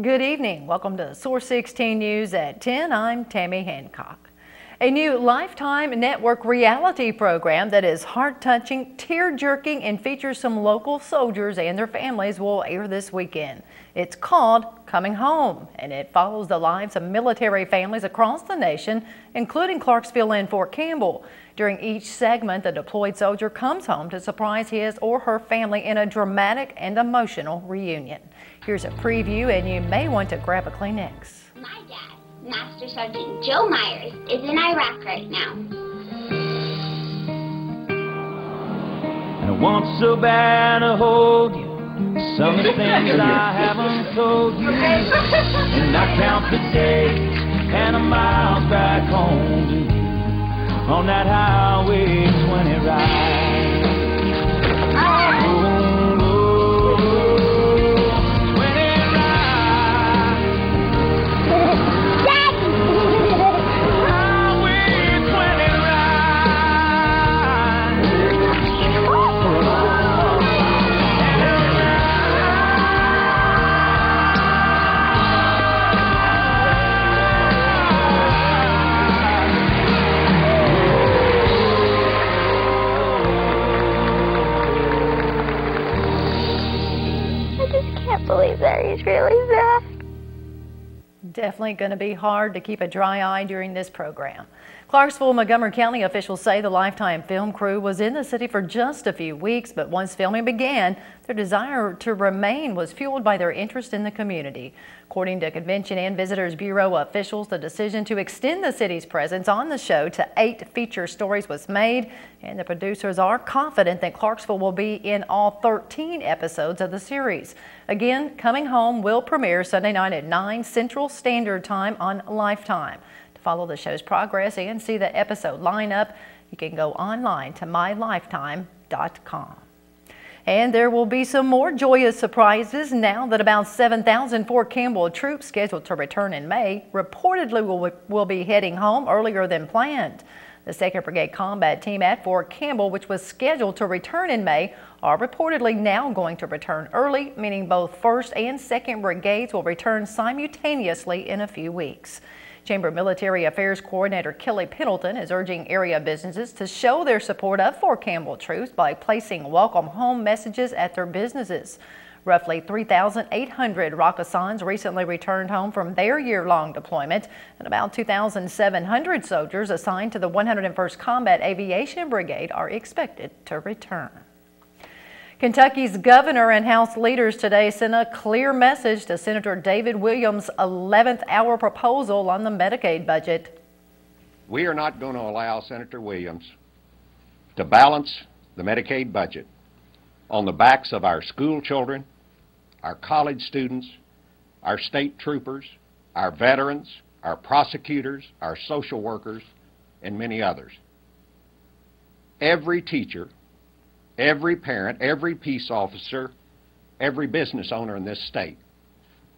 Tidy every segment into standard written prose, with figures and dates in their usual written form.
Good evening. Welcome to Source 16 News at 10. I'm Tammy Hancock. A new Lifetime Network reality program that is heart-touching, tear-jerking, and features some local soldiers and their families will air this weekend. It's called Coming Home, and it follows the lives of military families across the nation, including Clarksville and Fort Campbell. During each segment, the deployed soldier comes home to surprise his or her family in a dramatic and emotional reunion. Here's a preview, and you may want to grab a Kleenex. My dad, Master Sergeant Joe Myers, is in Iraq right now. And I want so bad to hold you. Some of the things I haven't told you. And I count the days and the miles back home to you on that highway 20 ride. Believe that he's really there. Definitely going to be hard to keep a dry eye during this program. Clarksville, Montgomery County officials say the Lifetime film crew was in the city for just a few weeks, but once filming began, their desire to remain was fueled by their interest in the community. According to Convention and Visitors Bureau officials, the decision to extend the city's presence on the show to 8 feature stories was made, and the producers are confident that Clarksville will be in all 13 episodes of the series. Again, Coming Home will premiere Sunday night at 9 Central Standard Time on Lifetime. To follow the show's progress and see the episode lineup, you can go online to mylifetime.com. And there will be some more joyous surprises now that about 7,000 Fort Campbell troops scheduled to return in May reportedly will be heading home earlier than planned. The 2nd Brigade Combat Team at Fort Campbell, which was scheduled to return in May, are reportedly now going to return early, meaning both 1st and 2nd Brigades will return simultaneously in a few weeks. Chamber Military Affairs Coordinator Kelly Pendleton is urging area businesses to show their support of Fort Campbell troops by placing welcome home messages at their businesses. Roughly 3,800 Rakkasans recently returned home from their year-long deployment, and about 2,700 soldiers assigned to the 101st Combat Aviation Brigade are expected to return. Kentucky's governor and House leaders today sent a clear message to Senator David Williams' 11th hour proposal on the Medicaid budget. We are not going to allow Senator Williams to balance the Medicaid budget on the backs of our school children, our college students, our state troopers, our veterans, our prosecutors, our social workers, and many others. Every teacher, every parent, every peace officer, every business owner in this state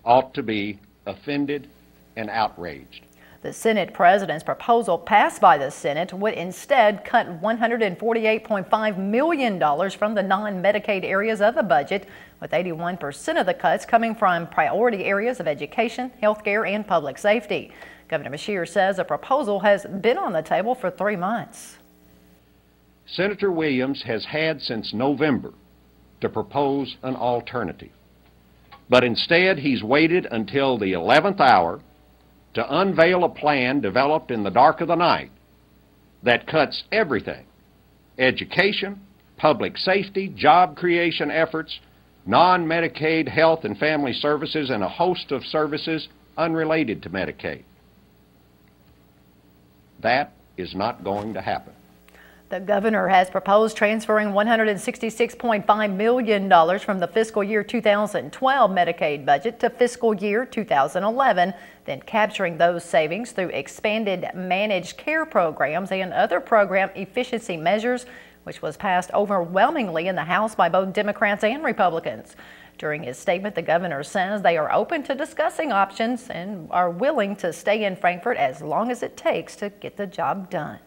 ought to be offended and outraged. The Senate President's proposal passed by the Senate would instead cut $148.5 million from the non-Medicaid areas of the budget, with 81% of the cuts coming from priority areas of education, healthcare, and public safety. Governor Beshear says the proposal has been on the table for 3 months. Senator Williams has had since November to propose an alternative, but instead he's waited until the 11th hour to unveil a plan developed in the dark of the night that cuts everything: education, public safety, job creation efforts, non-Medicaid health and family services, and a host of services unrelated to Medicaid. That is not going to happen. The governor has proposed transferring $166.5 million from the fiscal year 2012 Medicaid budget to fiscal year 2011, then capturing those savings through expanded managed care programs and other program efficiency measures, which was passed overwhelmingly in the House by both Democrats and Republicans. During his statement, the governor says they are open to discussing options and are willing to stay in Frankfort as long as it takes to get the job done.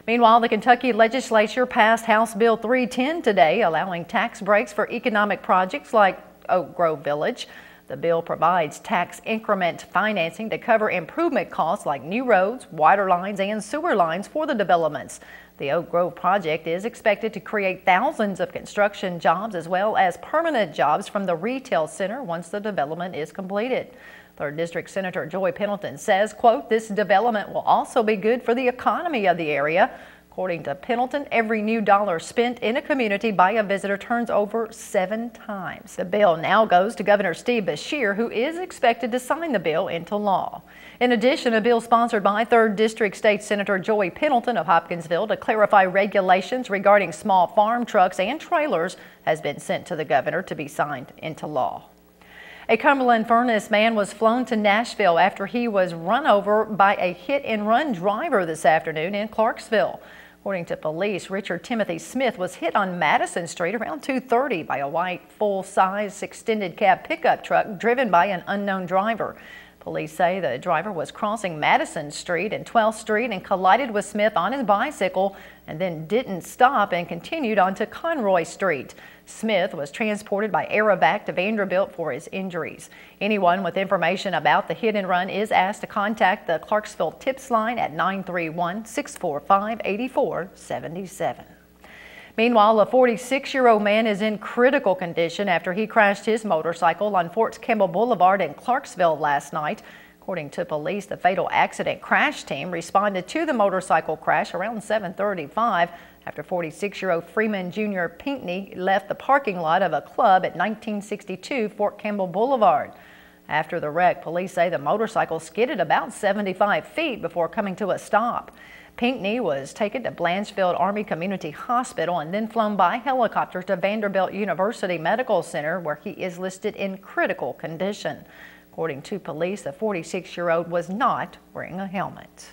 Meanwhile, the Kentucky legislature passed House Bill 310 today, allowing tax breaks for economic projects like Oak Grove Village. The bill provides tax increment financing to cover improvement costs like new roads, water lines, and sewer lines for the developments. The Oak Grove project is expected to create thousands of construction jobs as well as permanent jobs from the retail center once the development is completed. 3rd District Senator Joy Pendleton says, quote, "This development will also be good for the economy of the area." According to Pendleton, every new dollar spent in a community by a visitor turns over 7 times. The bill now goes to Governor Steve Beshear, who is expected to sign the bill into law. In addition, a bill sponsored by 3rd District State Senator Joy Pendleton of Hopkinsville to clarify regulations regarding small farm trucks and trailers has been sent to the governor to be signed into law. A Cumberland Furnace man was flown to Nashville after he was run over by a hit-and-run driver this afternoon in Clarksville. According to police, Richard Timothy Smith was hit on Madison Street around 2:30 by a white full-size extended cab pickup truck driven by an unknown driver. Police say the driver was crossing Madison Street and 12th Street and collided with Smith on his bicycle and then didn't stop and continued onto Conroy Street. Smith was transported by Aerovac to Vanderbilt for his injuries. Anyone with information about the hit and run is asked to contact the Clarksville Tips line at 931-645-8477. Meanwhile, a 46-year-old man is in critical condition after he crashed his motorcycle on Fort Campbell Boulevard in Clarksville last night. According to police, the fatal accident crash team responded to the motorcycle crash around 7:35 after 46-year-old Freeman Jr. Pinckney left the parking lot of a club at 1962 Fort Campbell Boulevard. After the wreck, police say the motorcycle skidded about 75 feet before coming to a stop. Pinckney was taken to Blanchfield Army Community Hospital and then flown by helicopter to Vanderbilt University Medical Center, where he is listed in critical condition. According to police, the 46-year-old was not wearing a helmet.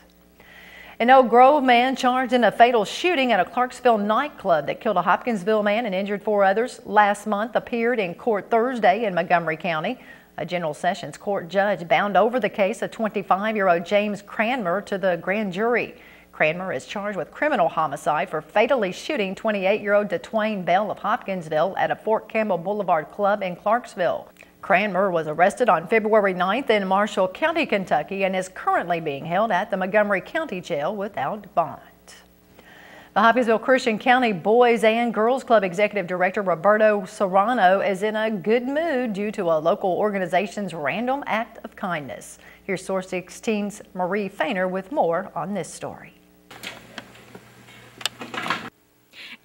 An Oak Grove man charged in a fatal shooting at a Clarksville nightclub that killed a Hopkinsville man and injured 4 others last month appeared in court Thursday in Montgomery County. A General Sessions Court judge bound over the case of 25-year-old James Cranmer to the grand jury. Cranmer is charged with criminal homicide for fatally shooting 28-year-old DeTwain Bell of Hopkinsville at a Fort Campbell Boulevard club in Clarksville. Cranmer was arrested on February 9th in Marshall County, Kentucky, and is currently being held at the Montgomery County Jail without bond. The Hopkinsville Christian County Boys and Girls Club Executive Director Roberto Serrano is in a good mood due to a local organization's random act of kindness. Here's Source 16's Marie Fainer with more on this story.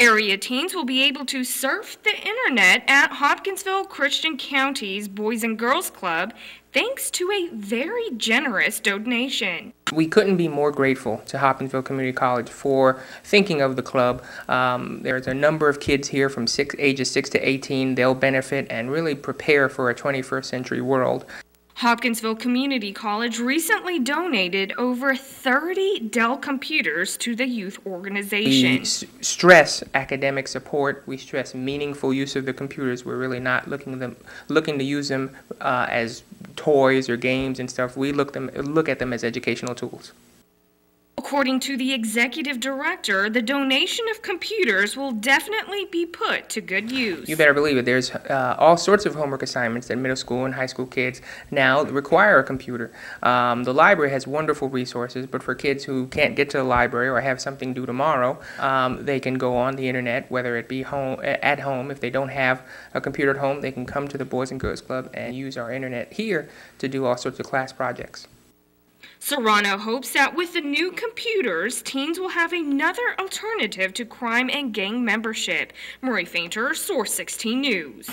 Area teens will be able to surf the internet at Hopkinsville Christian County's Boys and Girls Club thanks to a very generous donation. We couldn't be more grateful to Hopkinsville Community College for thinking of the club. There's a number of kids here from ages 6 to 18. They'll benefit and really prepare for a 21st century world. Hopkinsville Community College recently donated over 30 Dell computers to the youth organization. We stress academic support. We stress meaningful use of the computers. We're really not looking to use them as toys or games and stuff. We look at them as educational tools. According to the executive director, the donation of computers will definitely be put to good use. You better believe it. There's all sorts of homework assignments that middle school and high school kids now require a computer. The library has wonderful resources, but for kids who can't get to the library or have something due tomorrow, they can go on the internet, whether it be at home. If they don't have a computer at home, they can come to the Boys and Girls Club and use our internet here to do all sorts of class projects. Serrano hopes that with the new computers, teens will have another alternative to crime and gang membership. Marie Fainter, Source 16 News.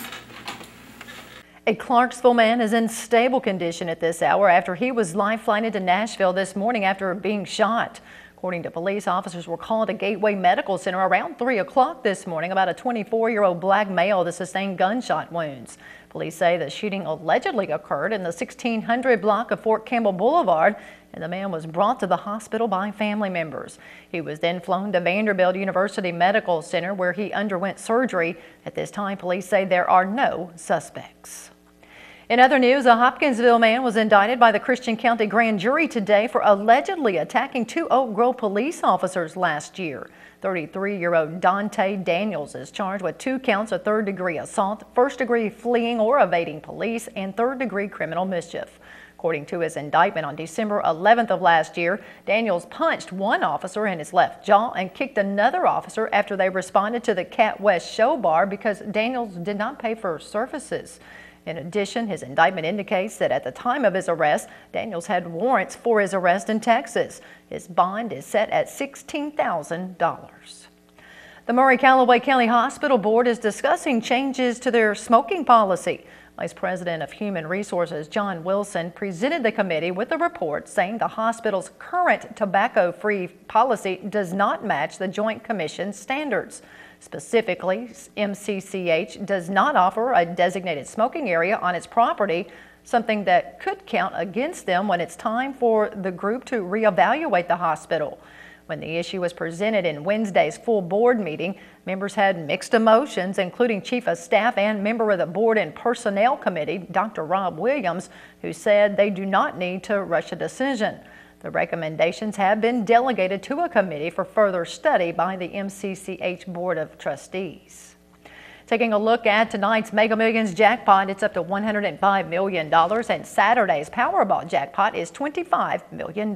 A Clarksville man is in stable condition at this hour after he was life-flighted to Nashville this morning after being shot. According to police, officers were called to Gateway Medical Center around 3 o'clock this morning about a 24-year-old black male that sustained gunshot wounds. Police say the shooting allegedly occurred in the 1600 block of Fort Campbell Boulevard, and the man was brought to the hospital by family members. He was then flown to Vanderbilt University Medical Center where he underwent surgery. At this time, police say there are no suspects. In other news, a Hopkinsville man was indicted by the Christian County Grand Jury today for allegedly attacking 2 Oak Grove police officers last year. 33-year-old Dante Daniels is charged with 2 counts of third-degree assault, first-degree fleeing or evading police, and third-degree criminal mischief. According to his indictment, on December 11th of last year, Daniels punched one officer in his left jaw and kicked another officer after they responded to the Cat West Show Bar because Daniels did not pay for services. In addition, his indictment indicates that at the time of his arrest, Daniels had warrants for his arrest in Texas. His bond is set at $16,000. The Murray-Callaway County Hospital Board is discussing changes to their smoking policy. Vice President of Human Resources John Wilson presented the committee with a report saying the hospital's current tobacco-free policy does not match the Joint Commission's standards. Specifically, MCCH does not offer a designated smoking area on its property, something that could count against them when it's time for the group to reevaluate the hospital. When the issue was presented in Wednesday's full board meeting, members had mixed emotions, including Chief of Staff and member of the Board and Personnel Committee, Dr. Rob Williams, who said they do not need to rush a decision. The recommendations have been delegated to a committee for further study by the MCCH Board of Trustees. Taking a look at tonight's Mega Millions jackpot, it's up to $105 million, and Saturday's Powerball jackpot is $25 million.